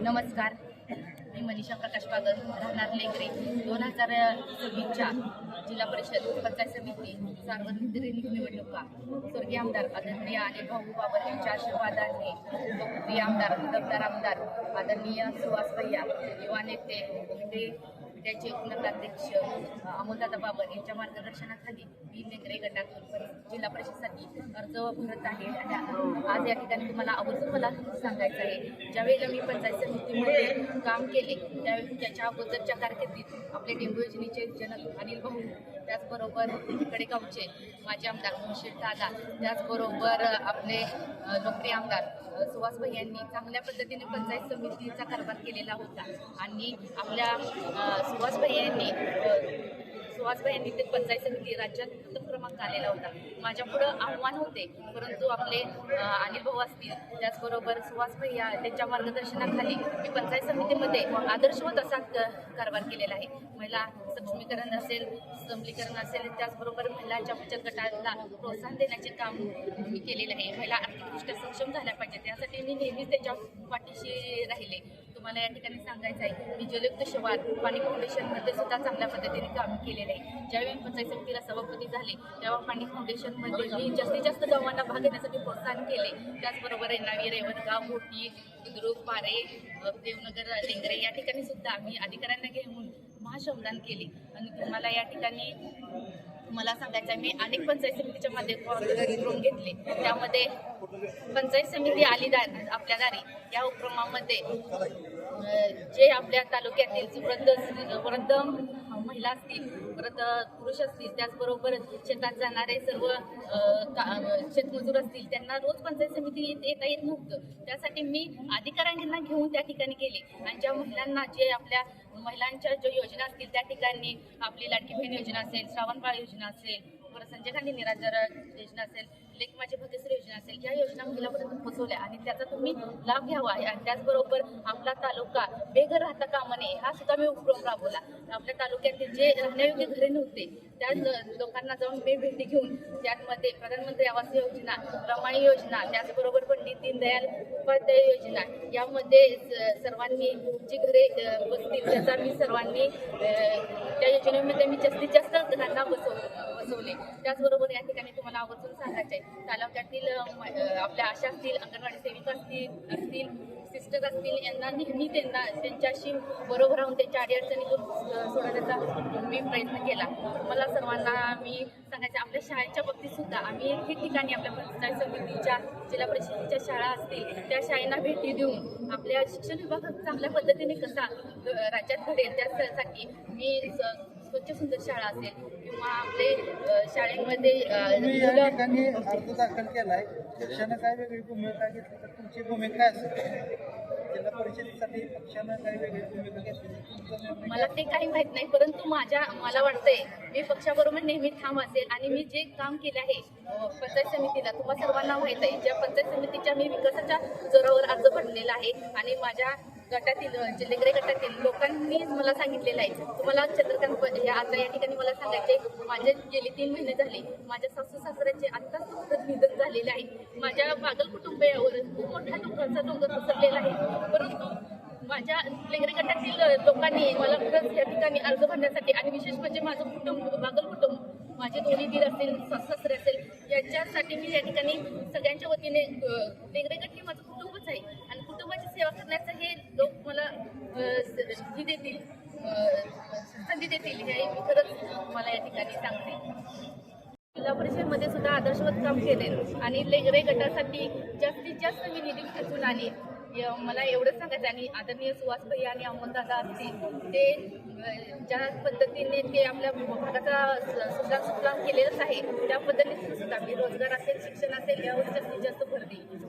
नमस्कार, मी मनीषा प्रकाश पागल, राहणार लेकरे. 2026च्या जिल्हा परिषद पंचायत समिती सार्वत्रिक निवडणुका स्वर्गीय आमदार आदरणीय अनिल भाऊ बाबर यांच्या आशीर्वादाने लोकप्रिय आमदार दमदार आमदार आदरणीय सुहास भैया, युवा नेते त्याचे नगराध्यक्ष अमोलदादा बाबर यांच्या मार्गदर्शनाखाली मी लेकरे गटातून जिल्हा परिषदसाठी अर्ज भरत आहे. आणि आज या ठिकाणी तुम्हाला आवर्जून मला सांगायचं आहे, ज्यावेळेला मी पंचायत समितीमध्ये काम केले त्यावेळी त्याच्या अगोदरच्या कारकिर्दीत आपले डेंगू योजनेचे जनक अनिल भाऊ, त्याचबरोबर कडेगावचे माजी आमदार मुर्शिद दादा, त्याचबरोबर आपले लोकप्रिय आमदार सुहास भैया यांनी चांगल्या पद्धतीने पंचायत समितीचा कारभार केलेला होता. आणि आपल्या सुहास भैया यांनी ते पंचायत समिती राज्यात प्रथम क्रमांक आलेला होता. माझ्या पुढं आव्हान होते, परंतु आपले अनिल भाऊ असतील, त्याचबरोबर सुहास भैया त्यांच्या मार्गदर्शनाखाली मी पंचायत समितीमध्ये आदर्शवत असा कारभार केलेला आहे. महिला सक्षमीकरण असेल, सबलीकरण असेल, त्याचबरोबर महिलांच्या बचत गटाला प्रोत्साहन देण्याचे काम मी केलेलं आहे. महिला आर्थिकदृष्ट्या सक्षम झाल्या पाहिजे, त्यासाठी मी नेहमीच त्याच्या पाठीशी राहिले. तुम्हाला या ठिकाणी सांगायचं आहे, मी जलयुक्त शिवार पाणी फाउंडेशनमध्ये सुद्धा चांगल्या पद्धतीने काम केलेलं आहे. ज्यावेळी पंचायत समितीला सभापती झाले तेव्हा पाणी फाउंडेशनमध्ये मी जास्तीत जास्त गावांना भाग घेण्यासाठी प्रोत्साहन केले. त्याचबरोबर रेणावी, रेवणगाव, मोठी, बुद्रुक, पारे, देवनगर, लेंगरे या ठिकाणी सुद्धा मी अधिकाऱ्यांना घेऊन महाश्रमदान केले. आणि तुम्हाला या ठिकाणी मला सांगायचं आहे, मी अनेक पंचायत समितीच्या माध्यमातून घेतले. त्यामध्ये पंचायत समिती आली आपल्या दारी या उपक्रमामध्ये जे आपल्या तालुक्यातील वृद्ध महिला असतील, परत पुरुष असतील, त्याचबरोबर शेतात जाणारे सर्व शेतमजूर असतील, त्यांना रोज पंचायत समितीत येता येत नव्हतं. त्यासाठी मी अधिकाऱ्यांना घेऊन त्या ठिकाणी गेले. आणि ज्या महिलांना जे आपल्या महिलांच्या ज्या योजना असतील त्या ठिकाणी आपली लाडकी बहीण योजना असेल, श्रावणबाळ योजना असेल, परत संजय गांधी निराधार योजना असेल, लेख माझे भगेश्वर योजना असेल, या योजना महिलापर्यंत पोहोचवल्या आणि त्याचा तुम्ही लाभ घ्यावा. आणि त्याचबरोबर आपला तालुका बेघर राहता कामा नये हा सुद्धा मी उपक्रम राबवला. आपल्या तालुक्यातील जे राहण्यायोग्य घरे नव्हते त्या लोकांना जाऊन मी भेटी घेऊन त्यामध्ये प्रधानमंत्री आवास योजना, रमाई योजना, त्याचबरोबर पंडित दीनदयाल उपाध्याय योजना यामध्ये सर्वांनी जी घरे बसतील त्याचा मी सर्वांनी त्या योजनेमध्ये मी जास्तीत जास्त घरांना बसवले. त्याचबरोबर या ठिकाणी तुम्हाला आवर्जून सांगायचे आहे, तालुक्यातील आपल्या आशा असतील, अंगणवाडी सेविका असतील, सिस्टर असतील, यांना नेहमी त्यांच्याशी बरोबर राहून त्यांच्या अडीअडचणी सोडवण्याचा मी प्रयत्न केला. मला सर्वांना मी सांगायचं, आपल्या शाळेच्या बाबतीत सुद्धा आम्ही ठिकठिकाणी आपल्या पंचायत समितीच्या जिल्हा परिषदेच्या शाळा असतील त्या शाळांना भेटी देऊन आपल्या शिक्षण विभाग चांगल्या पद्धतीने कसा राज्यात घडेल त्यासाठी मी स्वच्छ सुंदर शाळा असेल किंवा आपले शाळेमध्ये या ठिकाणी अर्ज दाखल केलाय. पक्षानं काय वेगळी भूमिका घेतली तर तुमची भूमिका काय असेल? जिल्हा परिषदेसाठी पक्षानं काय वेगळी भूमिका घेतली मला ते काही माहीत नाही, परंतु मला वाटतंय मी पक्षाबरोबर नेहमी ठाम असेल. आणि मी जे काम केले आहे पंचायत समितीला तुम्हा सर्वांना माहीत आहे, ज्या पंचायत समितीच्या मी विकासाच्या जोरावर अर्ज भरलेला आहे. आणि माझ्या गटातील लेकरे गटातील लोकांनी मला सांगितलेलं आहे. तुम्हाला चंद्रकांत आता या ठिकाणी मला सांगायचे, माझे गेले 3 महिने झाले माझ्या सासू सासऱ्याचे आत्ताच निधन झालेले आहे. माझ्या बागल कुटुंबियावर खूप मोठ्या दुःखाचा डोंगर पसरलेला आहे. परंतु माझ्या लेकरे गटातील लोकांनी मला खरंच या ठिकाणी अर्ज भरण्यासाठी आणि विशेष म्हणजे माझं कुटुंब बागल कुटुंब, माझे दोन्ही दीर असेल, सासरे असेल, याच्यासाठी मी या ठिकाणी सगळ्यांच्या वतीने लेकरे गट हे माझं कुटुंबच आहे आणि कुटुंबाची सेवा करण्याचं हे लोक मला संधी देतील हे मी खरंच मला या ठिकाणी सांगते. जिल्हा परिषदेमध्ये सुद्धा आदर्शवत काम केले आणि लेकरे गटासाठी जास्तीत जास्त मी निधी खर्चून आले. मला एवढंच सांगायचं. आणि आदरणीय सुहास भैया आणि अमोलदादा असतील, ते ज्या पद्धतीने ते आपल्या भागाचा सुधार केलेलंच आहे त्या पद्धतीने सुद्धा मी रोजगार असेल, शिक्षण असेल यावर जास्तीत जास्त भर देईल.